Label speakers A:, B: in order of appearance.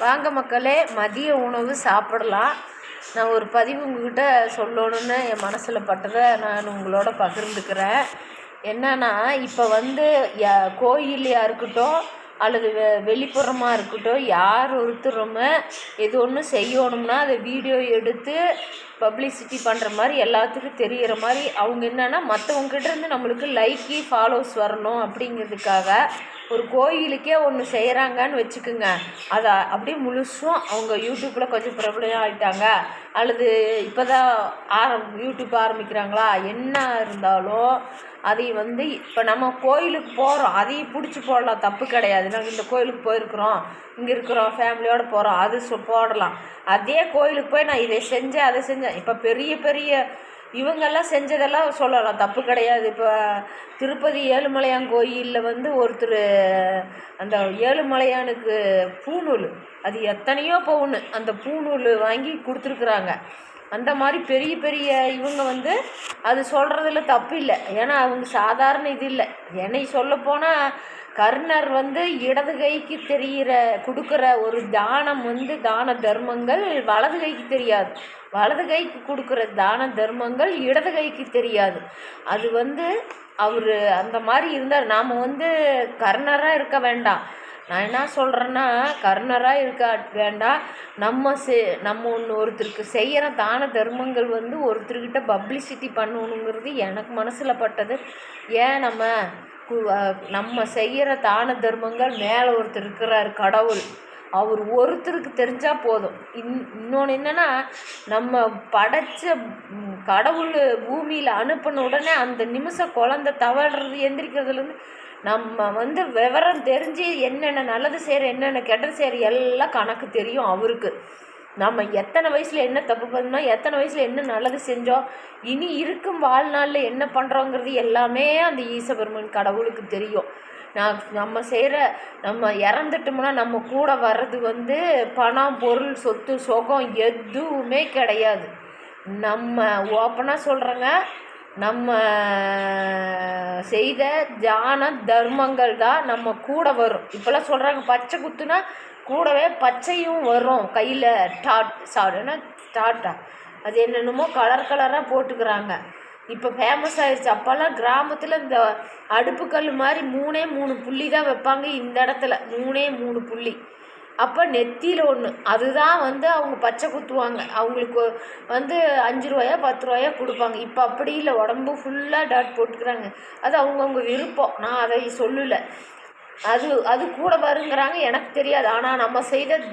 A: வாங்க மக்களே, மதிய உணவு சாப்பிடலாம். நான் ஒரு பதிவு உங்ககிட்ட சொல்லணுன்னு என் மனசில் பட்டதை நான் உங்களோட பகிர்ந்துக்கிறேன். என்னன்னா, இப்போ கோயிலையாக இருக்கட்டும் அல்லது வெளிப்புறமாக இருக்கட்டும், யார் ஒருத்தருமே எது ஒன்று செய்யணும்னா அதை வீடியோ எடுத்து பப்ளிசிட்டி பண்ணுற மாதிரி எல்லாத்துக்கும் தெரிகிற மாதிரி அவங்க என்னென்னா மற்றவங்ககிட்டேருந்து நம்மளுக்கு லைக்கி ஃபாலோவர்ஸ் வரணும் அப்படிங்கிறதுக்காக ஒரு கோயிலுக்கே ஒன்று செய்கிறாங்கன்னு வச்சுக்குங்க. அதை அப்படியே முழுசும் அவங்க யூடியூப்பில் கொஞ்சம் பிரபலம் ஆகிட்டாங்க அல்லது இப்போ தான் யூடியூப் ஆரம்பிக்கிறாங்களா, என்ன இருந்தாலும் அதை இப்போ நம்ம கோயிலுக்கு போகிறோம், அதையும் பிடிச்சி போடலாம், தப்பு கிடையாது. நாங்கள் இந்த கோயிலுக்கு போயிருக்கிறோம், இங்கே இருக்கிறோம், ஃபேமிலியோடு போகிறோம், அது போடலாம். அதே கோயிலுக்கு போய் நான் இதை செஞ்சேன் அதை செஞ்சேன், இப்போ பெரிய பெரிய இவங்கெல்லாம் செஞ்சதெல்லாம் சொல்லலாம், தப்பு கிடையாது. இப்போ திருப்பதி ஏழுமலையான் கோயிலில் ஒருத்தர் அந்த ஏழுமலையானுக்கு பூநூல், அது எத்தனையோ பவுன் அந்த பூநூல் வாங்கி கொடுத்துருக்குறாங்க. அந்த மாதிரி பெரிய பெரிய இவங்க அது சொல்கிறதுல தப்பு இல்லை, ஏன்னா அவங்க சாதாரண இது இல்லை. என்னை சொல்லப்போனால் கர்ணர் இடது கைக்கு கொடுக்குற ஒரு தானம் தான தர்மங்கள் வலது கைக்கு தெரியாது, வலது கைக்கு கொடுக்குற தான தர்மங்கள் இடது கைக்கு தெரியாது. அது அவர் அந்த மாதிரி இருந்தார். நாம் கர்ணராக இருக்க வேண்டாம். நான் என்ன சொல்கிறேன்னா, கர்ணராக இருக்க வேண்டாம். நம்ம ஒருத்தருக்கு செய்கிற தான தர்மங்கள் ஒருத்தர்கிட்ட பப்ளிசிட்டி பண்ணணுங்கிறது எனக்கு மனசில் பட்டது. ஏன் நம்ம செய்கிற தான தர்மங்கள் மேலே ஒருத்தர் இருக்கிறார், கடவுள், அவர் ஒருத்தருக்கு தெரிஞ்சால் போதும். இன்னொன்று என்னென்னா, நம்ம படைச்ச கடவுள் பூமியில் அனுப்பின உடனே அந்த நிமிஷம் குழந்தை தவறுறது எந்திரிக்கிறதுலேருந்து நம்ம விவரம் தெரிஞ்சு என்னென்ன நல்லது செய்கிற என்னென்ன கெட்டது செய்கிற எல்லாம் கணக்கு தெரியும் அவருக்கு. நம்ம எத்தனை வயசில் என்ன தப்பு பண்ணோம், எத்தனை வயசில் என்ன நல்லது செஞ்சோம், இனி இருக்கும் வாழ்நாளில் என்ன பண்ணுறோங்கிறது எல்லாமே அந்த ஈசபெருமன் கடவுளுக்கு தெரியும். நம்ம இறந்துட்டோம்னா நம்ம கூட வர்றது பணம், பொருள், சொத்து, சுகம் எதுவுமே கிடையாது. நம்ம ஓப்பனாக சொல்கிறேங்க, நம்ம செய்த தான தர்மங்கள் தான் நம்ம கூட வரும். இப்போல்லாம் சொல்கிறாங்க பச்சை குத்துனா கூடவே பச்சையும் வரும் கையில். டாட்டா அது என்னென்னமோ கலர் கலராக போட்டுக்கிறாங்க. இப்போ ஃபேமஸ் ஆகிடுச்சு. அப்போல்லாம் கிராமத்தில் இந்த அடுப்புக்கல் மாதிரி 3 புள்ளி தான் வைப்பாங்க. இந்த இடத்துல 3 புள்ளி, அப்போ நெத்தியில் ஒன்று, அதுதான் அவங்க பச்சை குத்துவாங்க. அவங்களுக்கு 5 ரூபாயா 10 ரூபாயா கொடுப்பாங்க. இப்போ அப்படி இல்லை, உடம்பு ஃபுல்லாக டாட் போட்டுக்கிறாங்க. அது அவங்கவுங்க விருப்பம், நான் அதை சொல்லலை. அது கூட வருங்கிறாங்க, எனக்கு தெரியாது. ஆனால் நம்ம செய்த